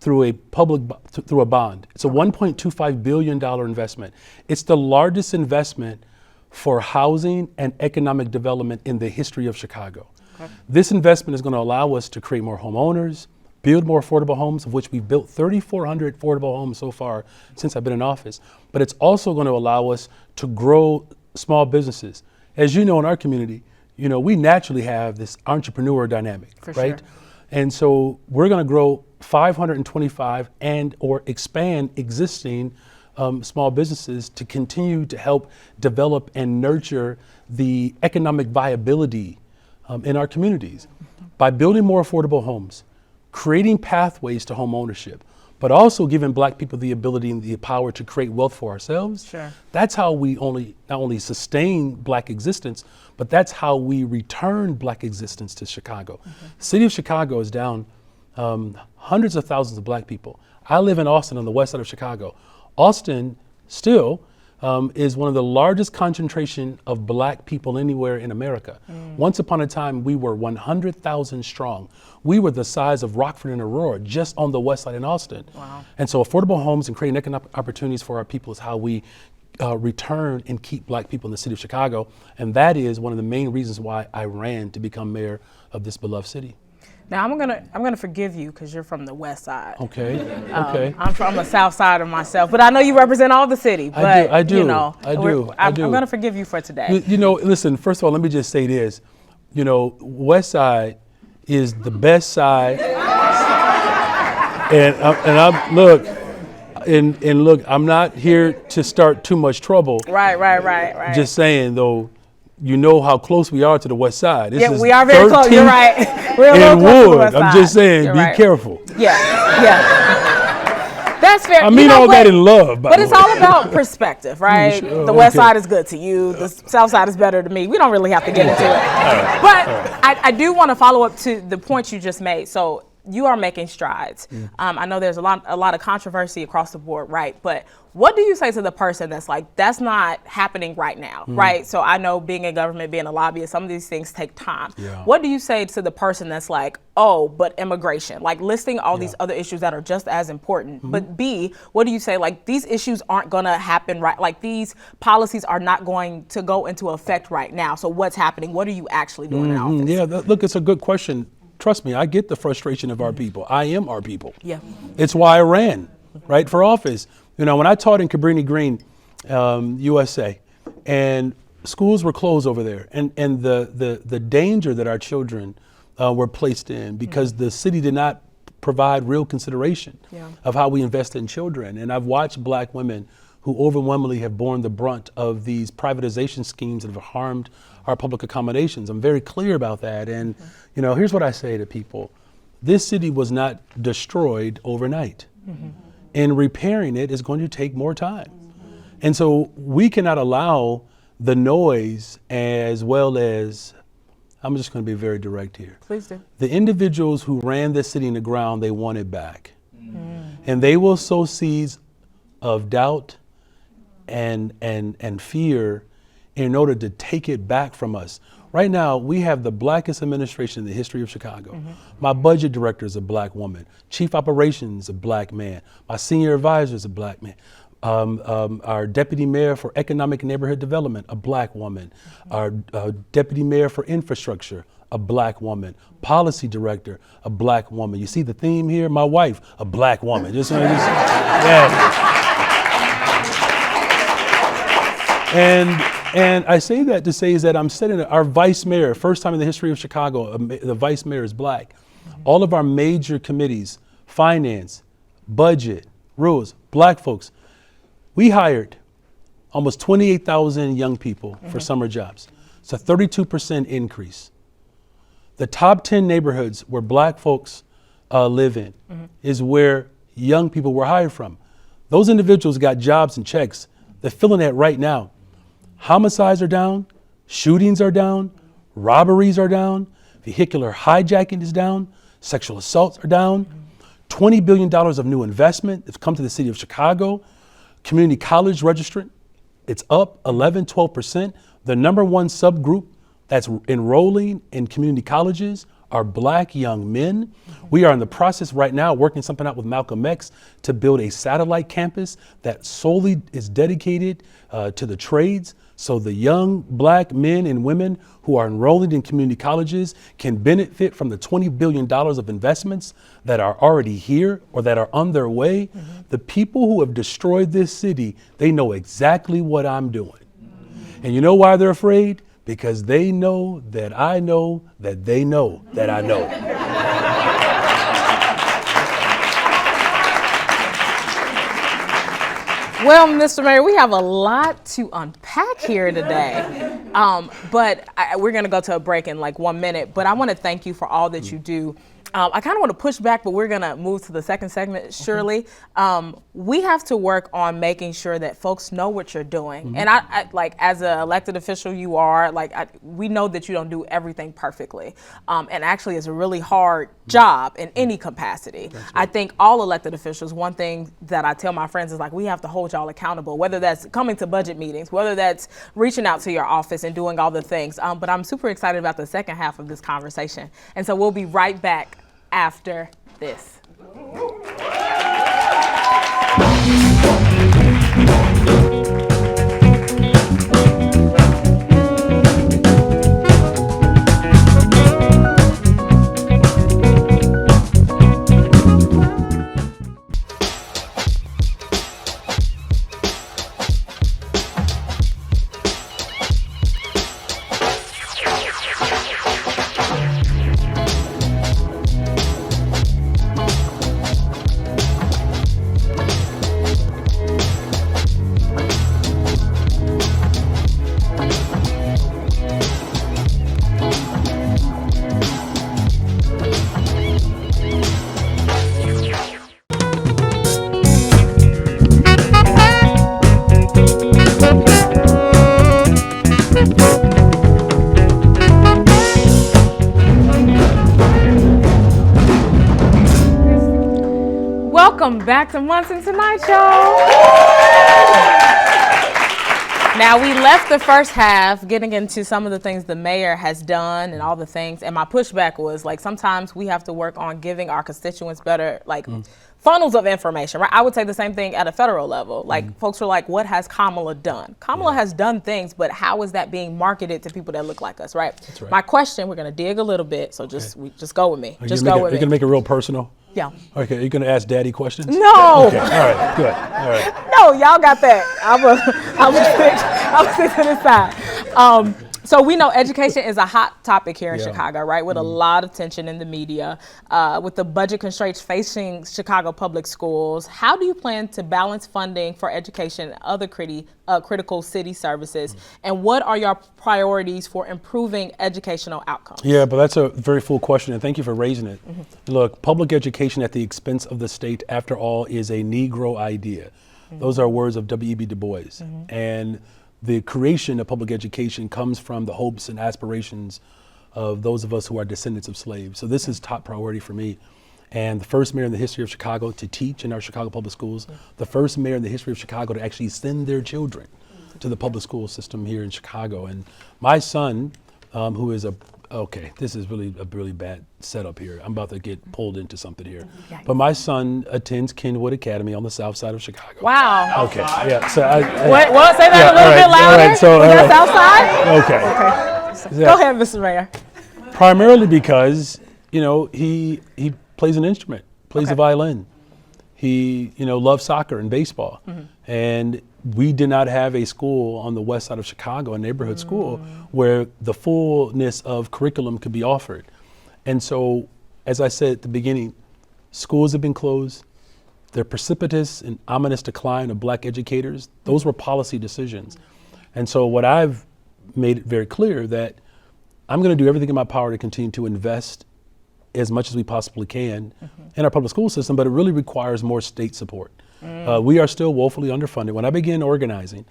through a bond. It's a $1.25 billion investment. It's the largest investment for housing and economic development in the history of Chicago. Okay. This investment is going to allow us to create more homeowners, build more affordable homes, of which we've built 3,400 affordable homes so far since I've been in office. But it's also going to allow us to grow small businesses. As you know, in our community, we naturally have this entrepreneur dynamic, right? Sure. And so we're going to grow 525 and or expand existing small businesses to continue to help develop and nurture the economic viability in our communities by building more affordable homes, creating pathways to home ownership, but also giving Black people the ability and the power to create wealth for ourselves. Sure. That's how we not only sustain Black existence, but that's how we return Black existence to Chicago. The city of Chicago is down hundreds of thousands of black people. I live in Austin on the west side of Chicago. Austin still is one of the largest concentration of black people anywhere in America. Once upon a time, we were 100,000 strong. We were the size of Rockford and Aurora, just on the west side in Austin. Wow. And so affordable homes and creating economic opportunities for our people is how we return and keep black people in the city of Chicago. And that is one of the main reasons why I ran to become mayor of this beloved city. Now I'm gonna forgive you because you're from the west side. Okay. Okay. I'm from the south side of myself, but I know you represent all the city. But I do. You know, I do. I'm gonna forgive you for today. You know, listen. First of all, let me just say this. You know, West Side is the best side, and I'm look. And look, I'm not here to start too much trouble. Right. Just saying, though, you know how close we are to the west side. This is we are very close. You're right. We're a little close to the west side. I'm just saying, You're be right. careful. Yeah. That's fair. I mean all that in love, but it's all about perspective, right? Sure. The west Okay. side is good to you. The south side is better to me. We don't really have to get into it. But I do want to follow up to the point you just made. So you are making strides. I know there's a lot of controversy across the board, right? But what do you say to the person that's like, that's not happening right now, right? So I know being in government, being a lobbyist, some of these things take time. Yeah. What do you say to the person that's like, oh, but immigration, like listing all these other issues that are just as important, but B, what do you say, like these issues aren't gonna happen right, like these policies are not going to go into effect right now. So what's happening? What are you actually doing in office? Yeah, look, it's a good question. Trust me, I get the frustration of our people. I am our people. Yeah. It's why I ran, right, for office. You know, when I taught in Cabrini Green, USA, and schools were closed over there, and the danger that our children were placed in because the city did not provide real consideration of how we invest in children. And I've watched black women who overwhelmingly have borne the brunt of these privatization schemes that have harmed our public accommodations. I'm very clear about that. And, you know, here's what I say to people. This city was not destroyed overnight. And repairing it is going to take more time. And so we cannot allow the noise as well as, I'm just going to be very direct here. Please do. The individuals who ran this city in the ground, they want it back. And they will sow seeds of doubt and fear in order to take it back from us. Right now, we have the blackest administration in the history of Chicago. My budget director is a black woman. Chief operations is a black man. My senior advisor is a black man. Our deputy mayor for economic and neighborhood development, a black woman. Our deputy mayor for infrastructure, a black woman. Policy director, a black woman. You see the theme here? My wife, a black woman. Yeah. And I say that to say is that I'm setting our vice mayor, first time in the history of Chicago, the vice mayor is black. All of our major committees, finance, budget, rules, black folks. We hired almost 28,000 young people for summer jobs. It's a 32% increase. The top 10 neighborhoods where black folks live in is where young people were hired from. Those individuals got jobs and checks. They're feeling that right now. Homicides are down, shootings are down, robberies are down, vehicular hijacking is down, sexual assaults are down, $20 billion of new investment that's come to the city of Chicago. Community college registrant, it's up 11, 12%. The number one subgroup that's enrolling in community colleges are black young men. We are in the process right now working something out with Malcolm X to build a satellite campus that solely is dedicated to the trades. So the young black men and women who are enrolling in community colleges can benefit from the $20 billion of investments that are already here or that are on their way. The people who have destroyed this city, they know exactly what I'm doing. And you know why they're afraid? Because they know that I know that they know that I know. Well, Mr. Mayor, we have a lot to unpack here today, but we're going to go to a break in like 1 minute. But I want to thank you for all that you do I kind of want to push back, but we're going to move to the second segment, surely. We have to work on making sure that folks know what you're doing. And I like, as an elected official, you are, like, we know that you don't do everything perfectly. And actually, it's a really hard job in any capacity. Right. I think all elected officials, one thing that I tell my friends is, like, we have to hold y'all accountable, whether that's coming to budget meetings, whether that's reaching out to your office and doing all the things. But I'm super excited about the second half of this conversation. And so we'll be right back after this. Welcome back to Munson Tonight, y'all. Now, we left the first half getting into some of the things the mayor has done and all the things, and my pushback was, like, sometimes we have to work on giving our constituents better, like, funnels of information, right? I would say the same thing at a federal level. Like, folks are like, what has Kamala done? Kamala has done things, but how is that being marketed to people that look like us, right? That's right. My question, we're gonna dig a little bit, so just go with me. Just go with me. You're gonna make it real personal? Yeah. Okay, you're gonna ask daddy questions? No. Okay, all right, good, all right. No, y'all got that. I'll stick to the side. So we know education is a hot topic here in Chicago, right? With a lot of tension in the media, with the budget constraints facing Chicago public schools. How do you plan to balance funding for education and other critical city services? And what are your priorities for improving educational outcomes? Yeah, but that's a very full question, and thank you for raising it. Look, public education at the expense of the state, after all, is a Negro idea. Those are words of W.E.B. Du Bois. And the creation of public education comes from the hopes and aspirations of those of us who are descendants of slaves. So this is top priority for me. And the first mayor in the history of Chicago to teach in our Chicago public schools, the first mayor in the history of Chicago to actually send their children to the public school system here in Chicago. And my son, who is this is really a really bad setup here. I'm about to get pulled into something here. But my son attends Kenwood Academy on the south side of Chicago. Wow. Okay, yeah. So what? Say that a little bit louder. All right, so, that's outside? Okay. Go ahead, Mr. Mayor. Primarily because, he plays an instrument, plays the violin. He, loves soccer and baseball. And we did not have a school on the west side of Chicago, a neighborhood school, where the fullness of curriculum could be offered. And so, as I said at the beginning, schools have been closed. The precipitous and ominous decline of black educators, those were policy decisions. And so what I've made it very clear that I'm going to do everything in my power to continue to invest as much as we possibly can in our public school system, but it really requires more state support. We are still woefully underfunded. When I began organizing,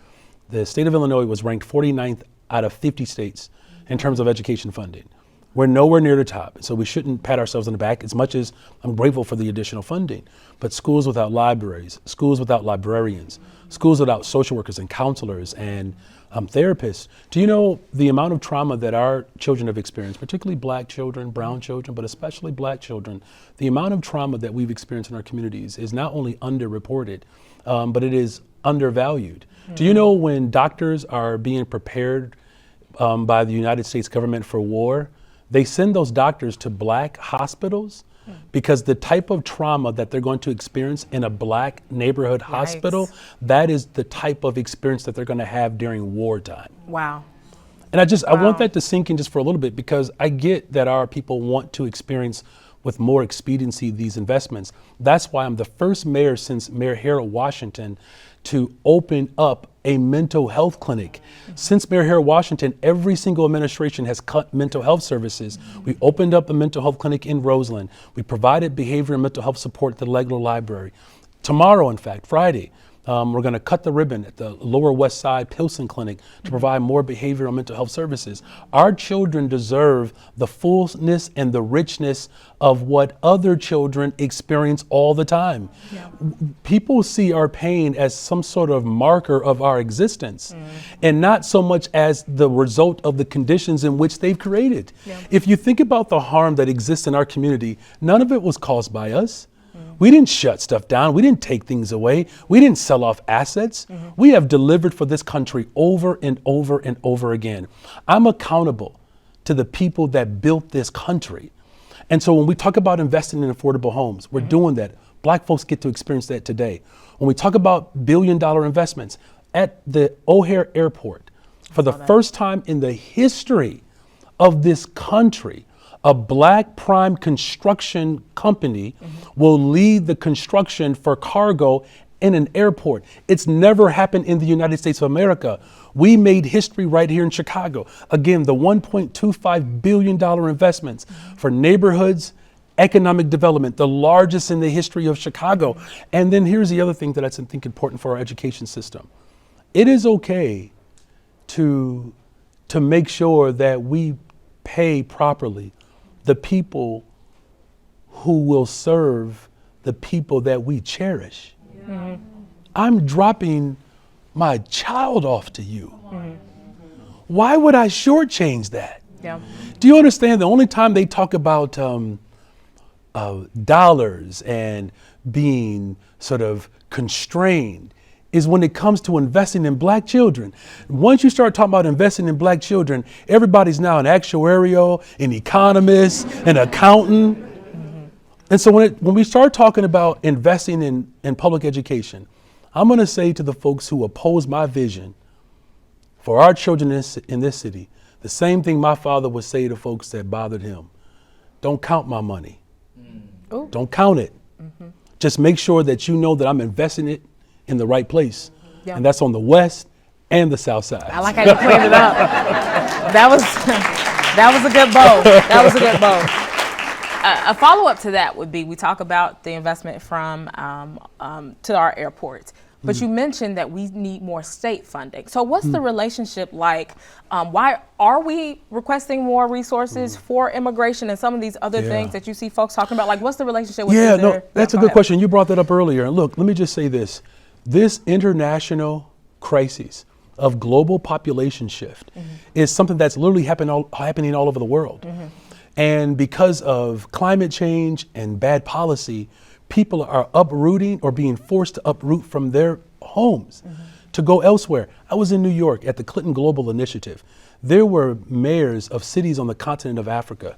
the state of Illinois was ranked 49th out of 50 states in terms of education funding. We're nowhere near the top, so we shouldn't pat ourselves on the back as much as I'm grateful for the additional funding. But schools without libraries, schools without librarians, schools without social workers and counselors and therapists. Do you know the amount of trauma that our children have experienced, particularly black children, brown children, but especially black children? The amount of trauma that we've experienced in our communities is not only underreported, but it is undervalued. Do you know when doctors are being prepared by the United States government for war, they send those doctors to black hospitals because the type of trauma that they're going to experience in a black neighborhood hospital, that is the type of experience that they're going to have during wartime. Wow. And I want that to sink in just for a little bit, because I get that our people want to experience with more expediency these investments. That's why I'm the first mayor since Mayor Harold Washington to open up a mental health clinic. Since Mayor Harold Washington, every single administration has cut mental health services. We opened up a mental health clinic in Roseland. We provided behavior and mental health support at the Legler Library. Tomorrow, in fact, Friday, we're going to cut the ribbon at the Lower West Side Pilsen Clinic to provide more behavioral and mental health services. Our children deserve the fullness and the richness of what other children experience all the time. Yeah. People see our pain as some sort of marker of our existence and not so much as the result of the conditions in which they've created. Yeah. If you think about the harm that exists in our community, none of it was caused by us. We didn't shut stuff down. We didn't take things away. We didn't sell off assets. We have delivered for this country over and over and over again. I'm accountable to the people that built this country. And so when we talk about investing in affordable homes, we're doing that. Black folks get to experience that today. When we talk about billion-dollar investments at the O'Hare Airport, for the first time in the history of this country, a Black prime construction company will lead the construction for cargo in an airport. It's never happened in the United States of America. We made history right here in Chicago. Again, the $1.25 billion investments for neighborhoods, economic development, the largest in the history of Chicago. And then here's the other thing that I think important for our education system. It is okay to make sure that we pay properly the people who will serve the people that we cherish. I'm dropping my child off to you. Why would I shortchange that? Yeah. Do you understand the only time they talk about dollars and being sort of constrained is when it comes to investing in Black children. Once you start talking about investing in Black children, everybody's now an actuarial, an economist, an accountant. And so when we start talking about investing in public education, I'm gonna say to the folks who oppose my vision for our children in this city, the same thing my father would say to folks that bothered him. Don't count my money. Don't count it. Just make sure that you know that I'm investing it in the right place. Yeah. And that's on the west and the south side. I like how you cleaned it up. That was a good bow. That was a good bow. A follow-up to that would be, we talk about the investment from to our airports, but you mentioned that we need more state funding. So what's the relationship like? Why are we requesting more resources for immigration and some of these other things that you see folks talking about? Like, what's the relationship with that's a good question. You brought that up earlier. And look, let me just say this. This international crisis of global population shift is something that's literally happening all over the world. And because of climate change and bad policy, people are uprooting or being forced to uproot from their homes to go elsewhere. I was in New York at the Clinton Global Initiative. There were mayors of cities on the continent of Africa,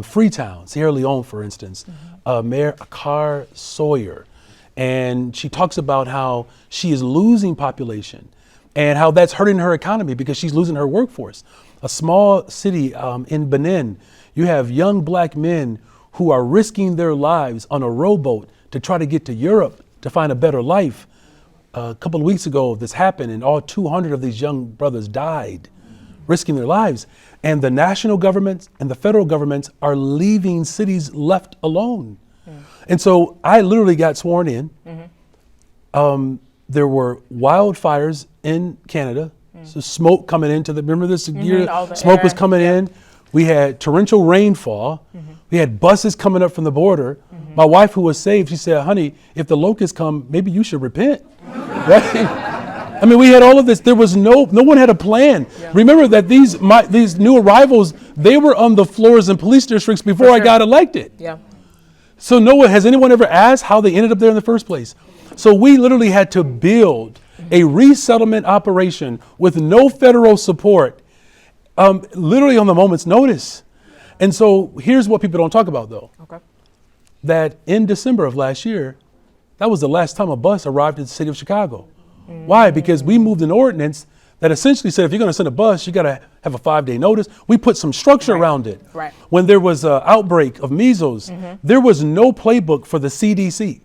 Freetown, Sierra Leone, for instance, Mayor Akar Sawyer. And she talks about how she is losing population and how that's hurting her economy because she's losing her workforce. A small city in Benin, you have young Black men who are risking their lives on a rowboat to try to get to Europe to find a better life. A couple of weeks ago, this happened, and all 200 of these young brothers died, risking their lives. And the national governments and the federal governments are leaving cities left alone. And so I literally got sworn in. There were wildfires in Canada, so smoke coming into remember this year, smoke was coming in. We had torrential rainfall. We had buses coming up from the border. My wife, who was saved, she said, honey, if the locusts come, maybe you should repent. Right? I mean, we had all of this. There was no one had a plan. Remember that these new arrivals, they were on the floors in police districts before I got elected. So has anyone ever asked how they ended up there in the first place? So we literally had to build a resettlement operation with no federal support, literally on the moment's notice. And so here's what people don't talk about though. That in December of last year, that was the last time a bus arrived at the city of Chicago. Why? Because we moved an ordinance that essentially said if you're going to send a bus, you got to have a 5-day notice. We put some structure around it. Right. When there was an outbreak of measles, there was no playbook for the CDC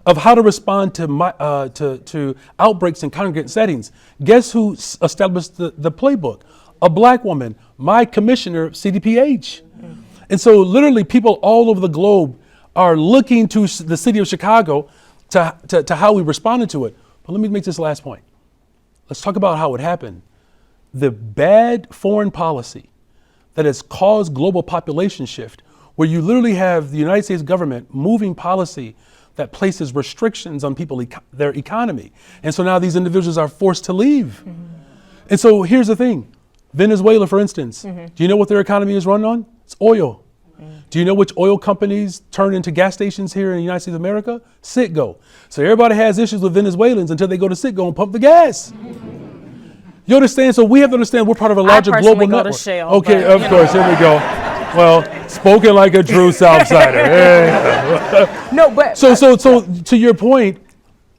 of how to respond to outbreaks in congregate settings. Guess who established the playbook? A black woman, my commissioner, CDPH. And so literally people all over the globe are looking to the city of Chicago to how we responded to it. But let me make this last point. Let's talk about how it happened. The bad foreign policy that has caused global population shift, where you literally have the United States government moving policy that places restrictions on people, their economy. And so now these individuals are forced to leave. And so here's the thing. Venezuela, for instance, do you know what their economy is run on? It's oil. Do you know which oil companies turn into gas stations here in the United States of America? Citgo. So everybody has issues with Venezuelans until they go to Citgo and pump the gas. You understand? So we have to understand we're part of a larger global network. To Shell, okay, but, of course, here we go. Well, spoken like a true Southsider. No, but so to your point,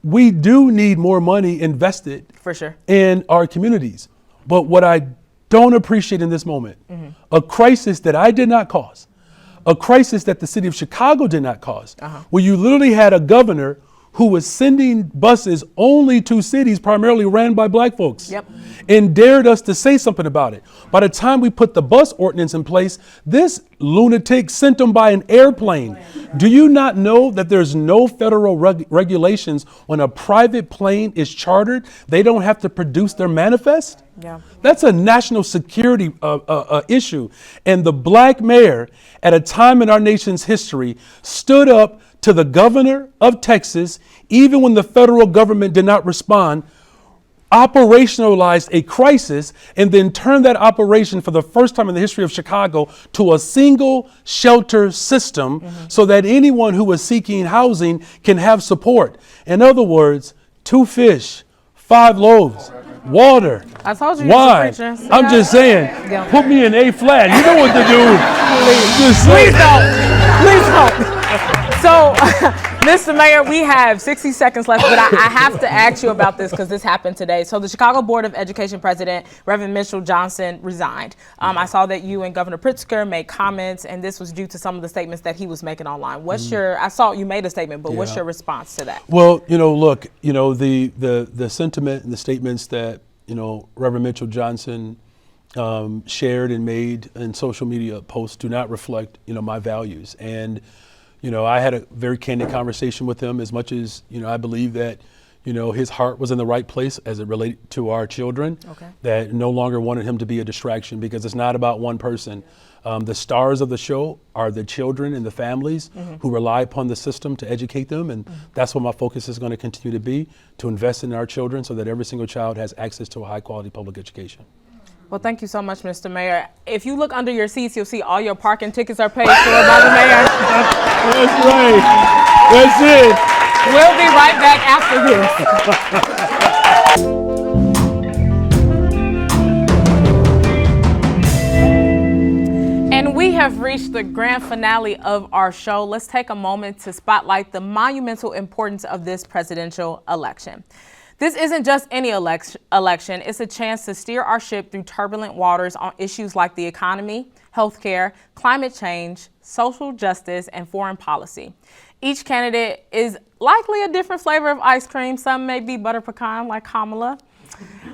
we do need more money invested for sure in our communities. But what I don't appreciate in this moment, a crisis that I did not cause, a crisis that the city of Chicago did not cause, where you literally had a governor who was sending buses only to cities primarily ran by black folks, and dared us to say something about it. By the time we put the bus ordinance in place, this lunatic sent them by an airplane. Do you not know that there's no federal regulations when a private plane is chartered? They don't have to produce their manifest? Yeah. That's a national security issue. And the black mayor, at a time in our nation's history, stood up to the governor of Texas, even when the federal government did not respond, operationalized a crisis, and then turned that operation for the first time in the history of Chicago to a single shelter system so that anyone who was seeking housing can have support. In other words, 2 fish, 5 loaves, water, I told you wine. I'm just saying, put me in A flat. You know what to do. Please don't. So, Mr. Mayor, we have 60 seconds left, but I have to ask you about this because this happened today. So the Chicago Board of Education President, Reverend Mitchell Johnson, resigned. I saw that you and Governor Pritzker made comments, and this was due to some of the statements that he was making online. What's I saw you made a statement, but what's your response to that? Well, look, the sentiment and the statements that, Reverend Mitchell Johnson shared and made in social media posts do not reflect, my values. And I had a very candid conversation with him, as much as, I believe that, his heart was in the right place as it related to our children, that no longer wanted him to be a distraction, because it's not about one person. The stars of the show are the children and the families who rely upon the system to educate them. And that's what my focus is going to continue to be, to invest in our children so that every single child has access to a high quality public education. Well, thank you so much, Mr. Mayor. If you look under your seats, you'll see all your parking tickets are paid for by the mayor. That's right. That's it. We'll be right back after this. And we have reached the grand finale of our show. Let's take a moment to spotlight the monumental importance of this presidential election. This isn't just any election, it's a chance to steer our ship through turbulent waters on issues like the economy, healthcare, climate change, social justice, and foreign policy. Each candidate is likely a different flavor of ice cream. Some may be butter pecan like Kamala,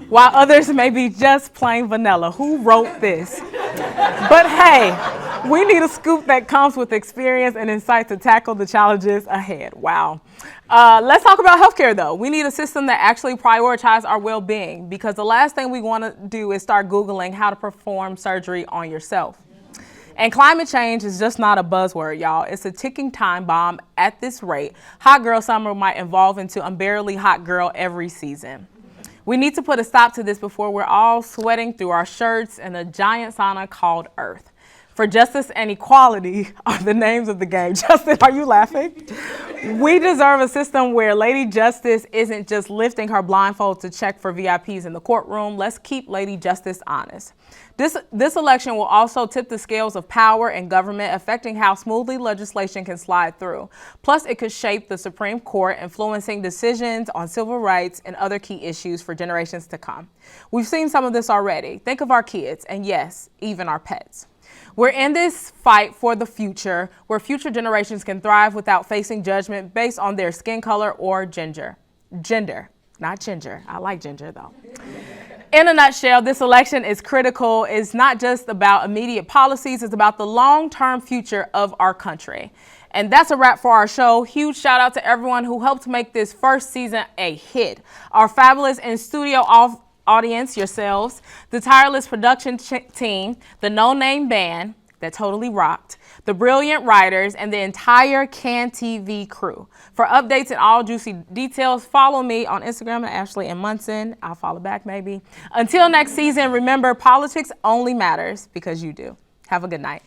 while others may be just plain vanilla. Who wrote this? But hey, we need a scoop that comes with experience and insight to tackle the challenges ahead. Wow. Let's talk about healthcare, though. We need a system that actually prioritizes our well-being, because the last thing we want to do is start Googling how to perform surgery on yourself. And climate change is just not a buzzword, y'all. It's a ticking time bomb. At this rate, hot girl summer might evolve into unbearably hot girl every season. We need to put a stop to this before we're all sweating through our shirts in a giant sauna called Earth. for justice and equality are the names of the game. Justin, are you laughing? We deserve a system where Lady Justice isn't just lifting her blindfold to check for VIPs in the courtroom. Let's keep Lady Justice honest. This election will also tip the scales of power in government, affecting how smoothly legislation can slide through. Plus, it could shape the Supreme Court, influencing decisions on civil rights and other key issues for generations to come. We've seen some of this already. Think of our kids, and yes, even our pets. We're in this fight for the future, where future generations can thrive without facing judgment based on their skin color or gender. Gender, not ginger. I like ginger, though. In a nutshell, this election is critical. It's not just about immediate policies, it's about the long-term future of our country. And that's a wrap for our show. Huge shout out to everyone who helped make this first season a hit. Our fabulous in-studio audience, yourselves, the tireless production team, the no-name band that totally rocked, the brilliant writers, and the entire Can TV crew. For updates and all juicy details, follow me on Instagram at Ashley and Munson. I'll follow back maybe. Until next season, remember, politics only matters because you do. Have a good night.